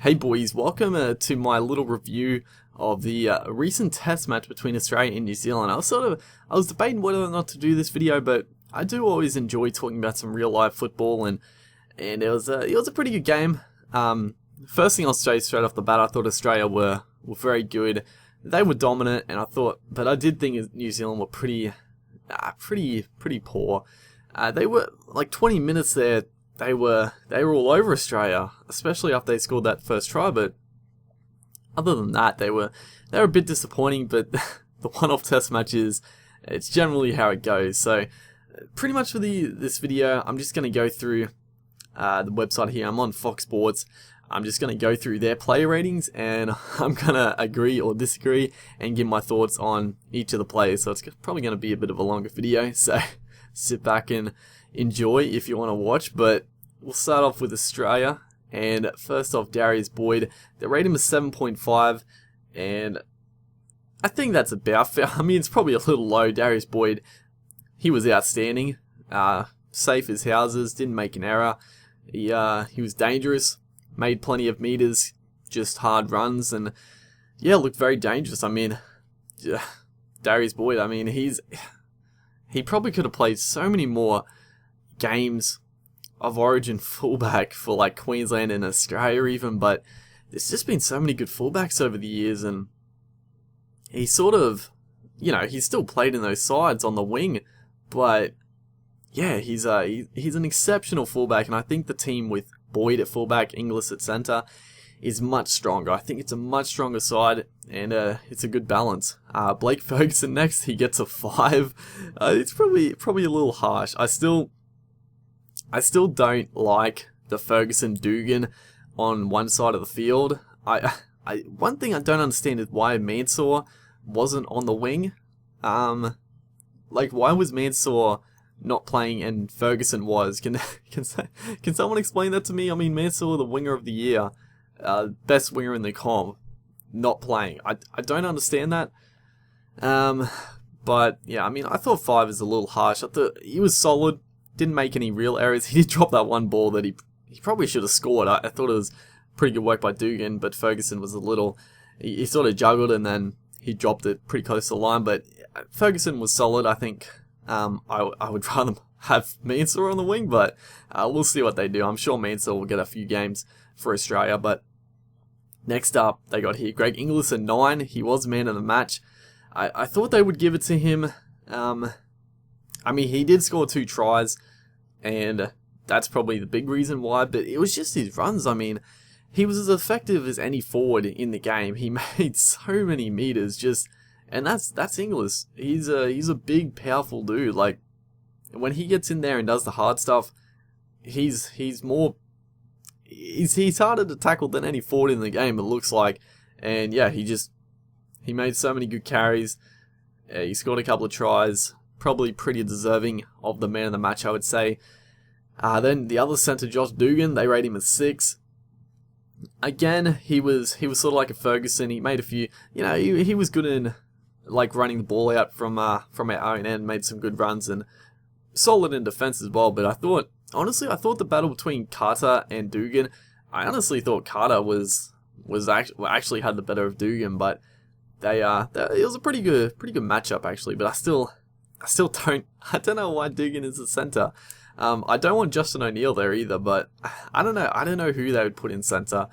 Hey boys, welcome to my little review of the recent test match between Australia and New Zealand. I was debating whether or not to do this video, but I do always enjoy talking about some real life football, and it was a pretty good game. First thing I'll say straight off the bat, I thought Australia were very good. They were dominant, and but I did think New Zealand were pretty poor. They were like 20 minutes there. They were all over Australia, especially after they scored that first try. But other than that, they were a bit disappointing. But the one-off test matches, it's generally how it goes. So pretty much for this video, I'm just gonna go through the website here. I'm on Fox Sports. I'm just gonna go through their player ratings, and I'm gonna agree or disagree and give my thoughts on each of the players. So it's probably gonna be a bit of a longer video. So sit back and enjoy if you want to watch. But we'll start off with Australia, and first off, Darius Boyd. The rating was 7.5, and I think that's about fair. I mean, it's probably a little low. Darius Boyd, he was outstanding, safe as houses, didn't make an error. He was dangerous, made plenty of meters, just hard runs, and yeah, looked very dangerous. I mean, Darius Boyd, I mean, he probably could have played so many more games of origin fullback for like Queensland and Australia even, but there's just been so many good fullbacks over the years, and he sort of, he's still played in those sides on the wing, but yeah, he's an exceptional fullback, and I think the team with Boyd at fullback, Inglis at centre, is much stronger. I think it's a much stronger side, and it's a good balance. Blake Ferguson next, he gets a 5. It's probably a little harsh. I still don't like the Ferguson-Dugan on one side of the field. One thing I don't understand is why Mansour wasn't on the wing. Like, why was Mansour not playing and Ferguson was? Can someone explain that to me? I mean, Mansour, the winger of the year, best winger in the comp, not playing. I don't understand that. But yeah, I mean, I thought 5 is a little harsh. I thought he was solid. Didn't make any real errors. He did drop that one ball that he probably should have scored. I thought it was pretty good work by Dugan, but Ferguson was he sort of juggled and then he dropped it pretty close to the line. But Ferguson was solid. I think I would rather have Mansour on the wing, but we'll see what they do. I'm sure Mansour will get a few games for Australia. But next up, they got here Greg Inglis at 9. He was man of the match. I thought they would give it to him. I mean, he did score 2 tries, and that's probably the big reason why, but it was just his runs. I mean, he was as effective as any forward in the game. He made so many meters, and that's Inglis. He's a big, powerful dude. Like, when he gets in there and does the hard stuff, he's harder to tackle than any forward in the game, it looks like. And yeah, he made so many good carries. He scored a couple of tries. Probably pretty deserving of the man of the match, I would say. Then the other centre, Josh Dugan, they rate him as 6. Again, he was sort of like a Ferguson. He made a few, he was good in like running the ball out from our own end, made some good runs, and solid in defence as well. But I thought the battle between Carter and Dugan, I honestly thought Carter actually had the better of Dugan, but it was a pretty good matchup actually. But I don't know why Dugan is the centre. I don't want Justin O'Neill there either, but I don't know who they would put in centre.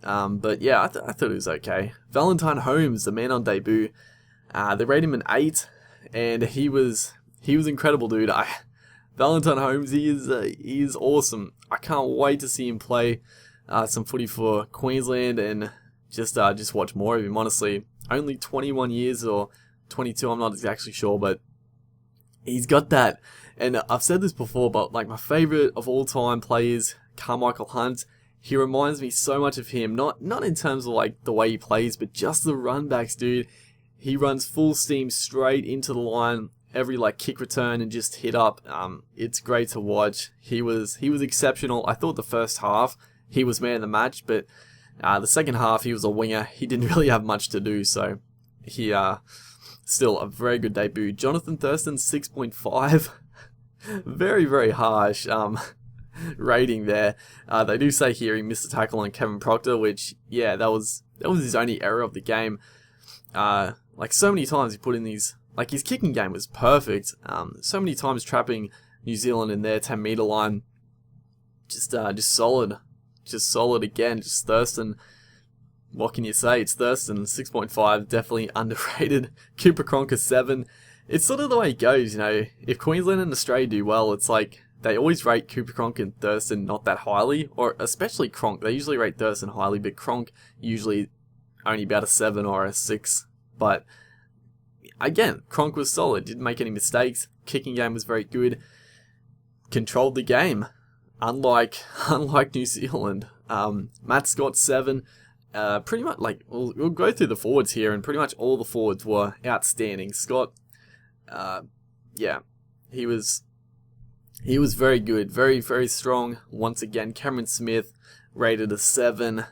But yeah, I thought it was okay. Valentine Holmes, the man on debut, they rate him an 8, and he was incredible, dude. Valentine Holmes, he is awesome. I can't wait to see him play some footy for Queensland and just watch more of him. Honestly, only 21 years or 22, I'm not exactly sure, but he's got that. And I've said this before, but like my favourite of all time players, Carmichael Hunt, he reminds me so much of him. Not in terms of like the way he plays, but just the run backs, dude. He runs full steam straight into the line, every like kick return and just hit up. It's great to watch. He was exceptional. I thought the first half he was man of the match, but the second half he was a winger. He didn't really have much to do, so he still a very good debut. Jonathan Thurston, 6.5. Very, very harsh. rating there. They do say here he missed a tackle on Kevin Proctor, which, yeah, that was his only error of the game. Like, so many times he put in these, like, his kicking game was perfect. So many times trapping New Zealand in their 10-meter line. Just solid. Just solid again. Just Thurston. What can you say? It's Thurston. 6.5, definitely underrated. Cooper Cronk is 7. It's sort of the way it goes, you know. If Queensland and Australia do well, it's like they always rate Cooper Cronk and Thurston not that highly, or especially Cronk. They usually rate Thurston highly, but Cronk usually only about a 7 or a 6. But again, Cronk was solid, didn't make any mistakes. Kicking game was very good. Controlled the game, unlike New Zealand. Matt Scott 7. Pretty much, like, we'll go through the forwards here, and pretty much all the forwards were outstanding. Scott, yeah, he was very good, very, very strong. Once again, Cameron Smith rated a 7.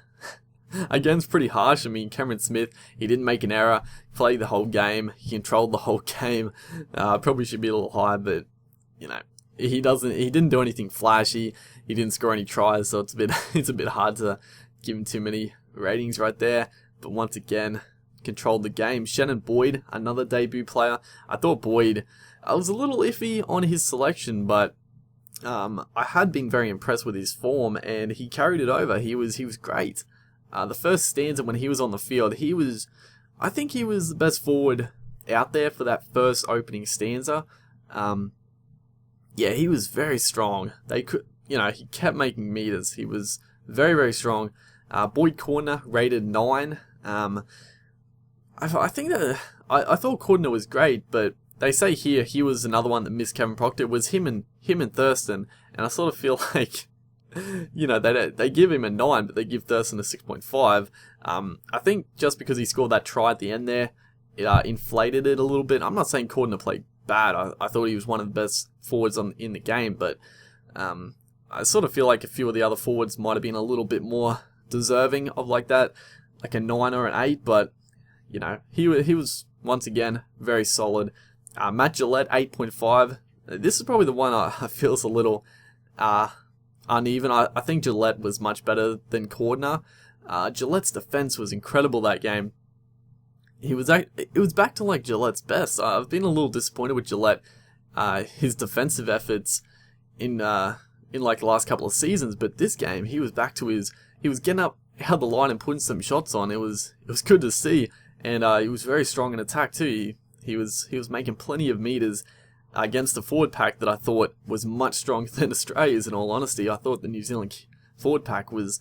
Again, it's pretty harsh. I mean, Cameron Smith, he didn't make an error, played the whole game, he controlled the whole game. Probably should be a little higher, but, you know, he didn't do anything flashy. He didn't score any tries, so it's a bit hard to give him too many ratings right there. But once again, controlled the game. Shannon Boyd, another debut player. I thought Boyd, I was a little iffy on his selection, but I had been very impressed with his form, and he carried it over. He was great. The first stanza when he was on the field, I think he was the best forward out there for that first opening stanza. Yeah, he was very strong. He kept making meters. He was very, very strong. Boyd Cordner rated 9. I think that I thought Cordner was great, but they say here he was another one that missed Kevin Proctor. It was him and Thurston, and I sort of feel like, you know, they give him a 9, but they give Thurston a 6.5. I think just because he scored that try at the end there, it inflated it a little bit. I'm not saying Cordner played bad. I thought he was one of the best forwards in the game, but I sort of feel like a few of the other forwards might have been a little bit more deserving of like that, like a 9 or an 8, but, you know, he was once again very solid. Matt Gillette 8.5. This is probably the one I feel is a little uneven. I think Gillette was much better than Cordner. Gillette's defense was incredible that game. It was back to like Gillette's best. I've been a little disappointed with Gillette. His defensive efforts in like the last couple of seasons, but this game he was back to he was getting up out the line and putting some shots on. It was good to see, and he was very strong in attack too. He was making plenty of meters against the forward pack that I thought was much stronger than Australia's. In all honesty, I thought the New Zealand forward pack was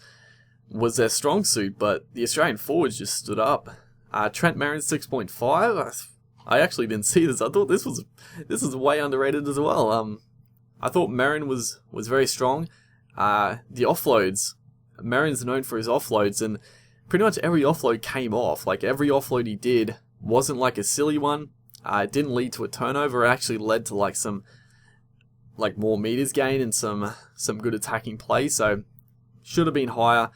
their strong suit, but the Australian forwards just stood up. Trent Merrin 6.5. I actually didn't see this. I thought this is way underrated as well. I thought Merrin was very strong. The offloads. Merrin's known for his offloads, and pretty much every offload came off. Like, every offload he did wasn't like a silly one. It didn't lead to a turnover. It actually led to like some more meters gained and some good attacking play. So should have been higher.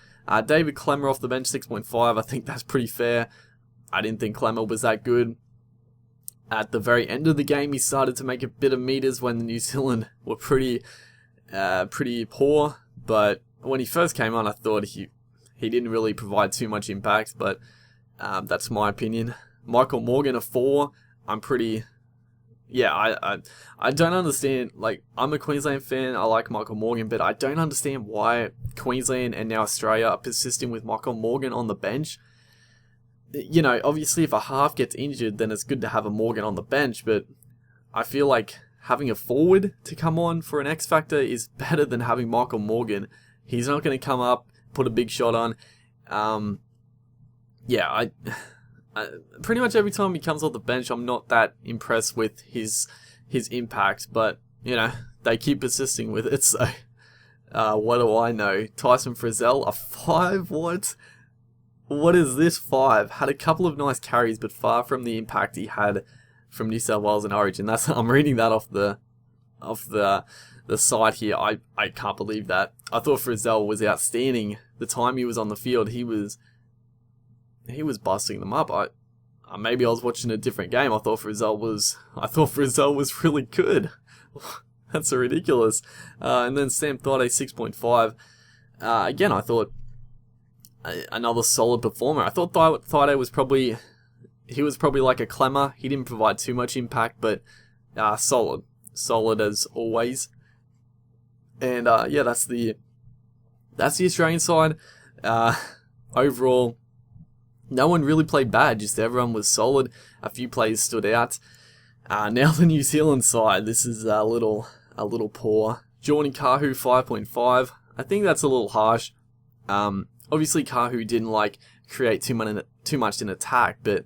David Klemmer off the bench 6.5. I think that's pretty fair. I didn't think Klemmer was that good. At the very end of the game, he started to make a bit of meters when New Zealand were pretty poor. But when he first came on, I thought he didn't really provide too much impact. But that's my opinion. Michael Morgan a 4. I'm pretty. Yeah, I don't understand. Like, I'm a Queensland fan. I like Michael Morgan, but I don't understand why Queensland and now Australia are persisting with Michael Morgan on the bench. You know, obviously if a half gets injured, then it's good to have a Morgan on the bench, but I feel like having a forward to come on for an X Factor is better than having Michael Morgan. He's not going to come up, put a big shot on. I pretty much every time he comes off the bench, I'm not that impressed with his impact, but, you know, they keep persisting with it, so what do I know? Tyson Frizzell, a 5? What is this 5? Had a couple of nice carries, but far from the impact he had from New South Wales and Origin. I'm reading that off the site here. I can't believe that. I thought Frizzell was outstanding. The time he was on the field, he was busting them up. Maybe I was watching a different game. I thought Frizzell was really good. That's ridiculous. And then Sam Thaiday 6.5. Again, I thought another solid performer. I thought Thaiday was probably like a Clemmer. He didn't provide too much impact, but solid as always. And yeah, that's the Australian side. Overall, no one really played bad. Just everyone was solid. A few players stood out. Now the New Zealand side. This is a little poor. Jordan Kahu 5.5. I think that's a little harsh. Obviously Kahu didn't create too much in attack, but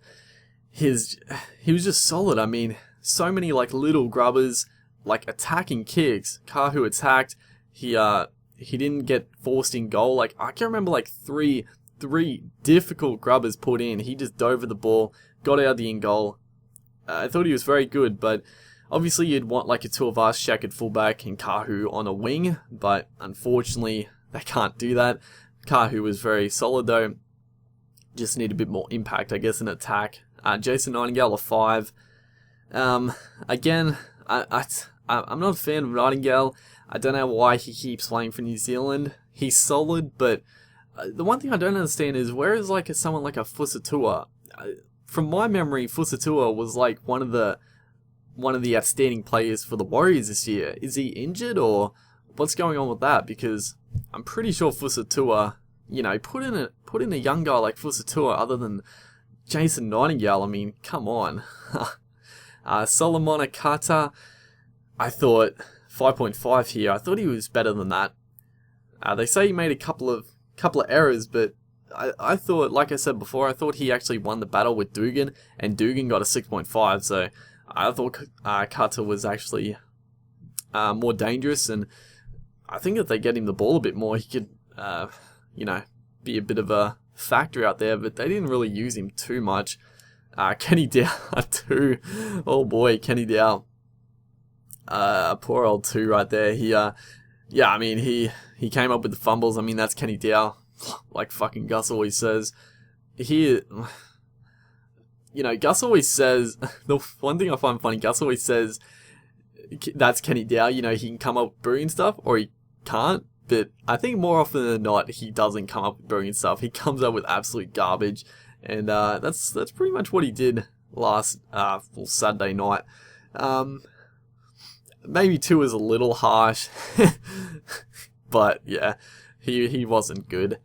he was just solid. I mean, so many little grubbers, attacking kicks. Kahu attacked. He didn't get forced in goal. I can remember three difficult grubbers put in. He just dove at the ball, got out of the in goal. I thought he was very good, but obviously you'd want a Tuivasa at fullback and Kahu on a wing, but unfortunately they can't do that. Kahu was very solid though. Just need a bit more impact, I guess, in attack. Jason Nightingale a 5. Again, I'm not a fan of Nightingale. I don't know why he keeps playing for New Zealand. He's solid, but the one thing I don't understand is where is someone like a Fusatua? From my memory, Fusatua was one of the outstanding players for the Warriors this year. Is he injured or what's going on with that? Because I'm pretty sure Fusatua, put in a young guy like Fusatua other than Jason Nightingale. I mean, come on. Solomon Akata, I thought 5.5 here. I thought he was better than that. They say he made a couple of errors, but I thought, like I said before, I thought he actually won the battle with Dugan, and Dugan got a 6.5, so I thought Kata was actually more dangerous, and I think if they get him the ball a bit more, he could, be a bit of a factor out there, but they didn't really use him too much. Kenny Dow, 2. Oh boy, Kenny Dow. Poor old 2 right there. He came up with the fumbles. I mean, that's Kenny Dow. Like fucking Gus always says. Gus always says, the one thing I find funny, Gus always says, that's Kenny Dow, he can come up with brilliant stuff, or he can't, but I think more often than not, he doesn't come up with brilliant stuff. He comes up with absolute garbage, and that's pretty much what he did last Saturday night. Maybe 2 is a little harsh, but yeah, he wasn't good.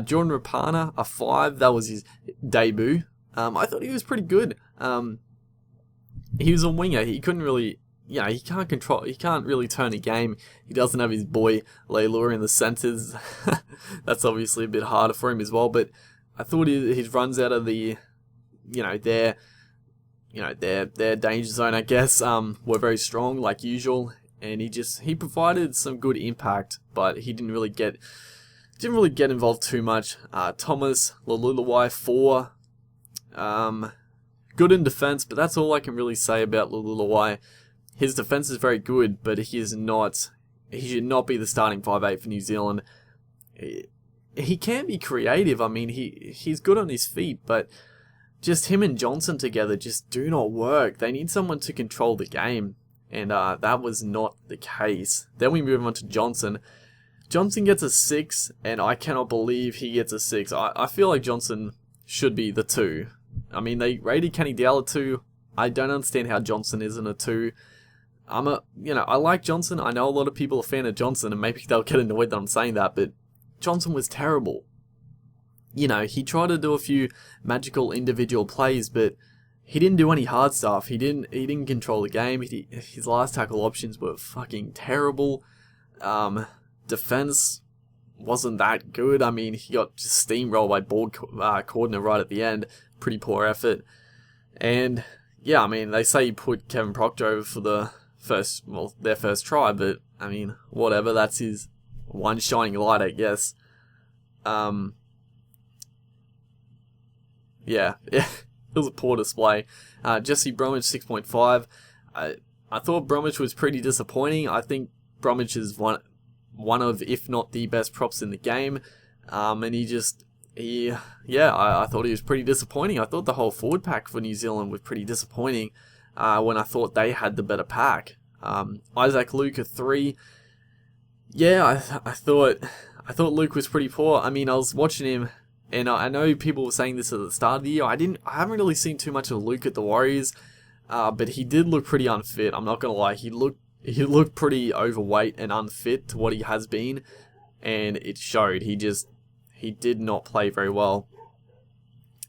Jordan Rapana, a 5, that was his debut. I thought he was pretty good. He was a winger. He couldn't really, he can't really turn a game. He doesn't have his boy Leilua in the centres. That's obviously a bit harder for him as well, but I thought his runs out of the, their danger zone, I guess, were very strong like usual, and he provided some good impact, but he didn't really get involved too much. Thomas Lululuwai 4. Good in defense, but that's all I can really say about Lululuwai. His defense is very good, but he should not be the starting 5'8" for New Zealand. He can be creative. I mean, he's good on his feet, but just him and Johnson together just do not work. They need someone to control the game, and that was not the case. Then we move on to Johnson. Johnson gets a 6, and I cannot believe he gets a 6. I feel like Johnson should be the 2. I mean, they rated Kenny Dow a 2. I don't understand how Johnson isn't a 2. I like Johnson. I know a lot of people are a fan of Johnson, and maybe they'll get annoyed that I'm saying that, but Johnson was terrible. He tried to do a few magical individual plays, but he didn't do any hard stuff. He didn't control the game. His last tackle options were fucking terrible. Defense wasn't that good. I mean, he got just steamrolled by Cordner right at the end. Pretty poor effort. And yeah, I mean, they say he put Kevin Proctor over for their first try, but I mean, whatever. That's his one shining light, I guess. Yeah, it was a poor display. Jesse Bromwich 6.5. I thought Bromwich was pretty disappointing. I think Bromwich is one of, if not the best props in the game. And I thought he was pretty disappointing. I thought the whole forward pack for New Zealand was pretty disappointing when I thought they had the better pack. Isaac Luke a 3. Yeah, I thought Luke was pretty poor. I mean, I was watching him, and I know people were saying this at the start of the year. I haven't really seen too much of Luke at the Warriors, but he did look pretty unfit. I'm not gonna lie, he looked pretty overweight and unfit to what he has been, and it showed. He did not play very well.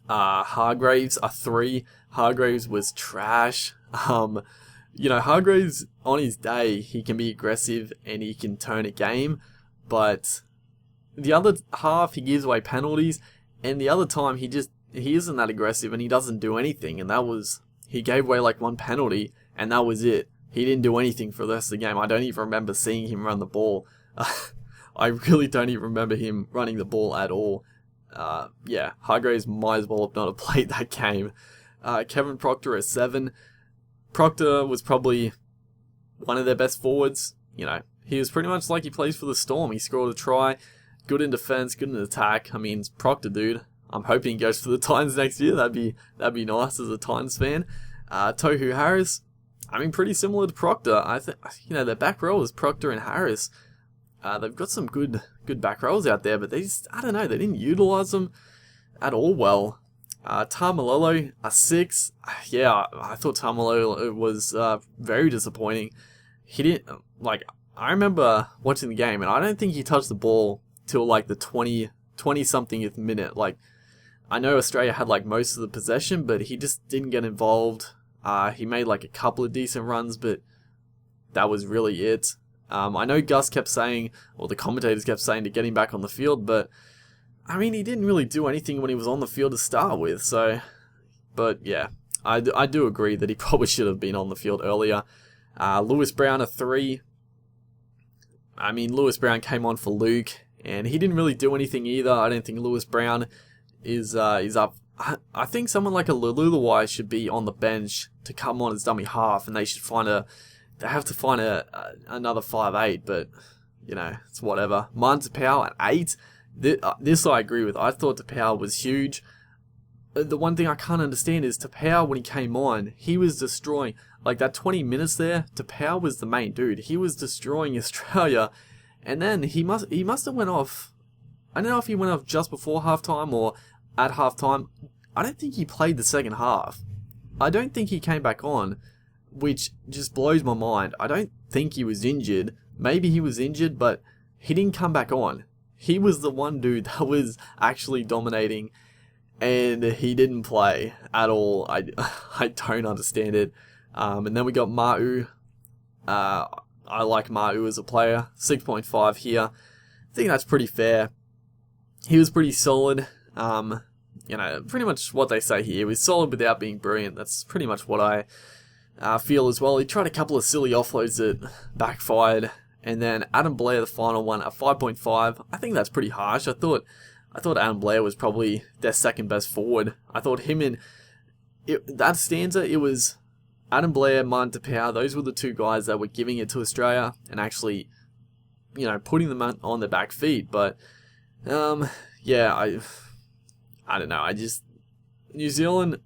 Hargraves a 3. Hargraves was trash. Hargraves, on his day, he can be aggressive and he can turn a game, but the other half he gives away penalties, and the other time he isn't that aggressive and he doesn't do anything, and he gave away like 1 penalty and that was it. He didn't do anything for the rest of the game. I don't even remember seeing him run the ball. I really don't even remember him running the ball at all. Hargraves might as well have not have played that game. Kevin Proctor a 7. Proctor was probably one of their best forwards. He was pretty much like he plays for the Storm. He scored a try, good in defense, good in attack. I mean, it's Proctor, dude. I'm hoping he goes for the Titans next year. That'd be nice as a Titans fan. Tohu Harris, I mean, pretty similar to Proctor. I think their back row is Proctor and Harris. They've got some good back rows out there, but they didn't utilize them at all well. Tamalolo a 6. Yeah, I thought Tamalolo was very disappointing. He didn't, I remember watching the game, and I don't think he touched the ball till like the 20-somethingth minute. I know Australia had like most of the possession, but he just didn't get involved. He made like a couple of decent runs, but that was really it. I know Gus kept saying, or the commentators kept saying, to get him back on the field, but I mean, he didn't really do anything when he was on the field to start with. So, but yeah, I do agree that he probably should have been on the field earlier. Lewis Brown a 3. I mean, Lewis Brown came on for Luke, and he didn't really do anything either. I don't think Lewis Brown is up. I think someone like a Lululuwai should be on the bench to come on as dummy half, and they have to find another 5'8", but it's whatever. Mine Tapau at 8. This I agree with. I thought Tapau was huge. The one thing I can't understand is Tapau, when he came on, he was destroying. Like that 20 minutes there, Tapau was the main dude. He was destroying Australia, and then he must have went off. I don't know if he went off just before halftime or at halftime. I don't think he played the second half. I don't think he came back on, which just blows my mind. I don't think he was injured. Maybe he was injured, but he didn't come back on. He was the one dude that was actually dominating, and he didn't play at all. I don't understand it. And then we got Ma'u. I like Ma'u as a player. 6.5 here. I think that's pretty fair. He was pretty solid. Pretty much what they say here. He was solid without being brilliant. That's pretty much what I feel as well. He tried a couple of silly offloads that backfired. And then Adam Blair, the final one, at 5.5. I think that's pretty harsh. I thought Adam Blair was probably their second best forward. I thought him in that stanza, it was Adam Blair, Martin Tapau. Those were the two guys that were giving it to Australia and actually, putting them on their back feet. But, I don't know. New Zealand,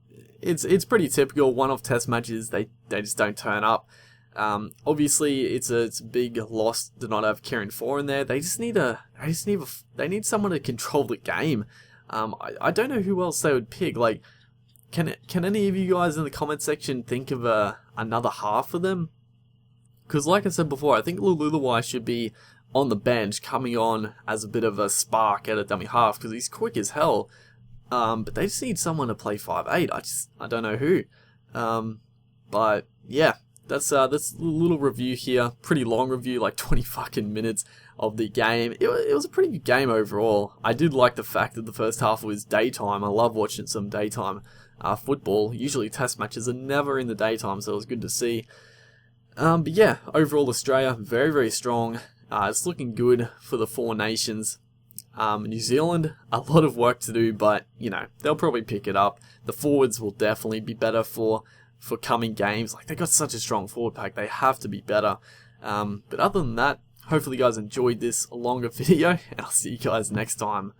it's pretty typical. One-off test matches, they just don't turn up. Obviously, it's a big loss to not have Kieran Four in there. They need someone to control the game. I don't know who else they would pick. Can any of you guys in the comment section think of another half for them? Because like I said before, I think Lululuwai should be on the bench, coming on as a bit of a spark at a dummy half, because he's quick as hell. But they just need someone to play 5'8". I don't know who. But yeah. That's a little review here. Pretty long review, like 20 fucking minutes of the game. It was a pretty good game overall. I did like the fact that the first half was daytime. I love watching some daytime football. Usually test matches are never in the daytime, so it was good to see. But yeah, overall Australia, very, very strong. It's looking good for the four nations. New Zealand, a lot of work to do, but, they'll probably pick it up. The forwards will definitely be better for coming games. They got such a strong forward pack, they have to be better. But other than that, hopefully you guys enjoyed this longer video, and I'll see you guys next time.